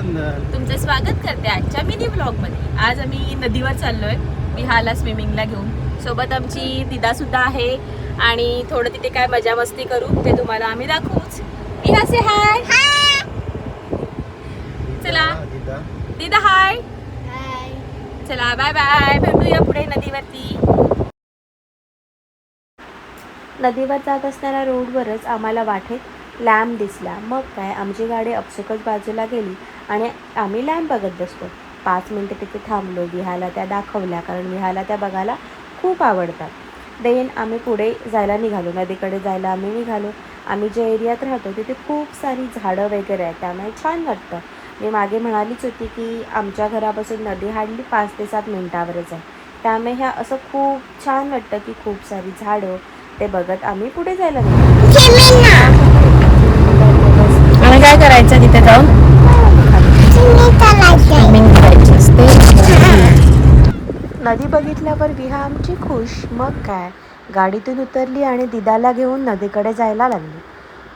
रक्षाबंधन. तुमचं स्वागत करते आजच्या मिनी ब्लॉग मध्ये. आज आम्ही नदीवर चाललोय विहाला स्विमिंगला घेऊन. सोबत आमची दिदा सुद्धा आहे आणि थोडं तिथे काय मजा मस्ती करू ते तुम्हाला आम्ही दाखवूच. विहा से हाय. चला दिदा हाय. चला बाय बाय, भेटूया पुढे नदीवरती. नदीवर जात असणाऱ्या रोडवरच आम्हाला वाटेत लॅम्प दिसला. मग काय आमची गाडी अपसकट बाजूला गेली आणि आम्ही लॅम्प बघत बसलो. 5 मिनटं तिथे थांबलो. विहाला त्या दाखवल्या, कारण विहाला त्या बघायला खूप आवडतात. देन आम्ही पुढे जायला निघालो. नदीकडे जायला आम्ही निघालो. आम्ही ज्या एरियात राहतो तिथे खूप सारी झाडं वगैरे आहेत, त्यामुळे छान वाटतं. मी मागे म्हणालीच होती की आमच्या घरापासून नदी हार्डली 5 ते 7 मिनटावरच आहे, त्यामुळे ह्या असं खूप छान वाटतं की खूप सारी झाडं ते बघत आम्ही पुढे जायला निघालो. आणि काय करायचं तिथे जाऊन नदी बघितल्यावर विहा आमची खुश. मग काय गाडीतून उतरली आणि दिदाला घेऊन नदीकडे जायला लागली.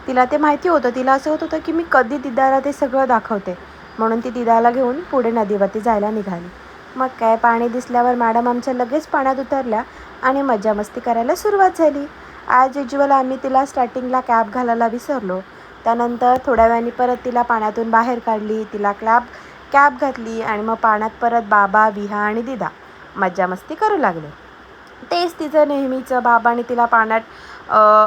तिला ते माहिती होतं, तिला असं होत होतं की मी कधी दिदाला ते सगळं दाखवते, म्हणून ती दिदाला घेऊन पुढे नदीवरती जायला निघाली. मग काय पाणी दिसल्यावर मॅडम आमच्या लगेच पाण्यात उतरल्या आणि मजा मस्ती करायला सुरुवात झाली. ॲज युज्युअल आम्ही तिला स्टार्टिंगला कॅप घालायला विसरलो. त्यानंतर थोड्या वेळाने परत तिला पाण्यातून बाहेर काढली, तिला कॅप घातली आणि मग पाण्यात परत बाबा, विहा आणि दिदा मज्जा मस्ती करू लागले. तेच तिचं नेहमीचं. बाबाने तिला पाण्यात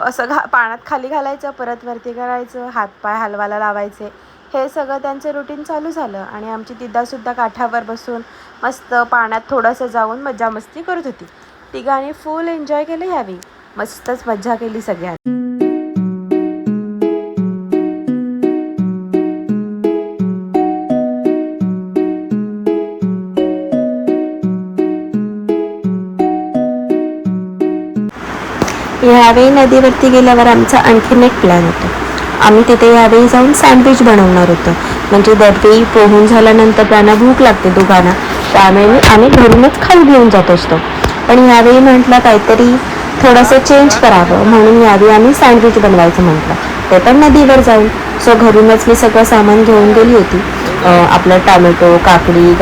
असं पाण्यात खाली घालायचं, परत वरती करायचं, हातपाय हलवायला लावायचे. हे सगळं त्यांचं रुटीन चालू झालं आणि आमची दिदासुद्धा काठावर बसून मस्त पाण्यात थोडंसं जाऊन मज्जा मस्ती करत होती. तिघांनी फुल एन्जॉय केलं यावेळी. मस्तच मज्जा केली सगळ्यांनी. यावेळी नदीवरती गेल्यावर आमचा आणखीन एक प्लॅन होता. आम्ही तिथे यावेळी जाऊन सँडविच बनवणार होतो. म्हणजे दरवेळी पोहून झाल्यानंतर त्यांना भूक लागते दोघांना, त्यामुळे आम्ही घरूनच खाऊ घेऊन जात असतो. पण यावेळी म्हटलं काहीतरी थोडंसं चेंज करावं, म्हणून यावेळी आम्ही सँडविच बनवायचं म्हटलं, ते पण नदीवर जाऊन. सो घरूनच मी सगळं सामान घेऊन गेली होती. आपलं टॅमॅटो, काकडी,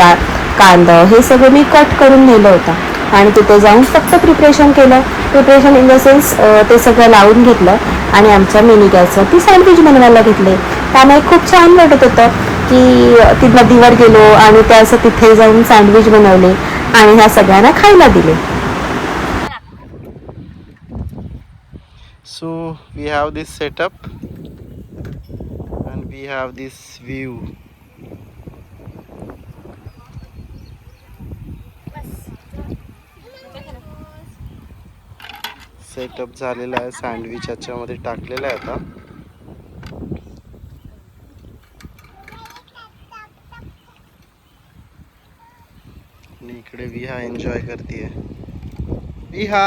कांदा हे सगळं मी कट करून नेलं होतं आणि तिथे जाऊन फक्त प्रिपरेशन केलं. प्रिपरेशन इन द सेन्स ते सगळं लावून घेतलं आणि आमच्या मिनी गॅसवरती सँडविच बनवायला घेतले. त्यामुळे खूप छान वाटत होतं की ती नदीवर गेलो आणि त्या असं तिथे जाऊन सँडविच बनवले आणि ह्या सगळ्यांना खायला दिले. So we have this setup and we have this view. Setup झालेला आहे. सँडविच याच्यामध्ये टाकलेला आहे आता. आणि इकडे विहा एन्जॉय करते. विहा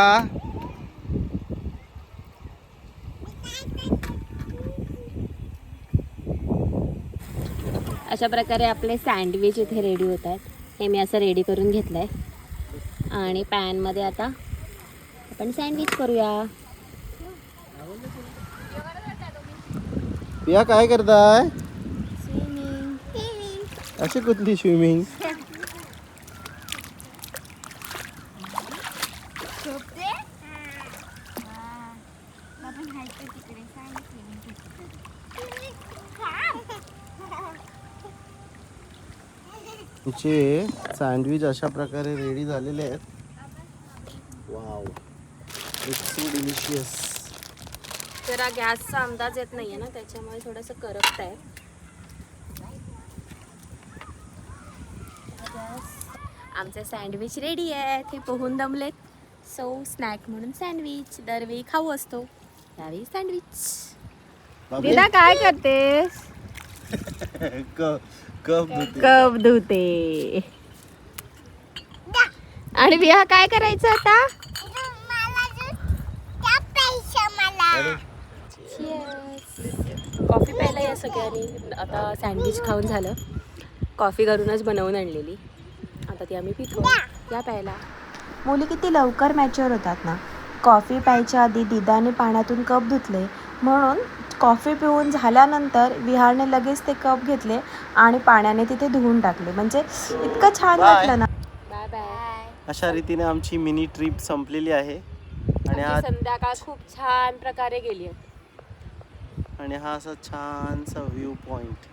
अशा प्रकारे आपले सँडविच इथे रेडी होत आहेत. हे मी असं रेडी करून घेतलं आहे आणि पॅनमध्ये आता आपण सँडविच करूया. विहा काय करताय? अशी कुठली स्विमिंग? तिचे सँडविच अशा प्रकारे रेडी झालेले आहेत. Wow, it's so delicious. जरा गॅसचा अंदाज येत नाहीये ना, त्याच्यामुळे थोडंसं करपत आहे. आमचे सँडविच रेडी आहेत. हे पोहून दमलेत. सो स्नॅक म्हणून सँडविच दरवेळी खाऊ असतो, त्यावेळी सँडविच. दिदा काय करतेस? कप धुते. आणि विहा काय करायचं आता? कॉफी प्यायला या सगळ्यांनी. आता सँडविच खाऊन झालं. कॉफी घरूनच बनवून आणलेली, आता ती आम्ही पितो. या प्यायला. मुली किती लवकर मॅच्युअर होतात ना. कॉफी प्यायच्या आधी दिदाने पाण्यातून कप धुतले, म्हणून कॉफी पिऊन झाल्यानंतर विहारने लगेच ते कप घेतले आणि पाण्याने तिथे धुवून टाकले. म्हणजे इतकं छान वाटलं ना. Bye bye. अशा रीतीने आमची मिनी ट्रिप संपलेली आहे आणि संध्याकाळ खूप छान प्रकारे गेली. आणि हा असा छानसा व्ह्यू पॉइंट.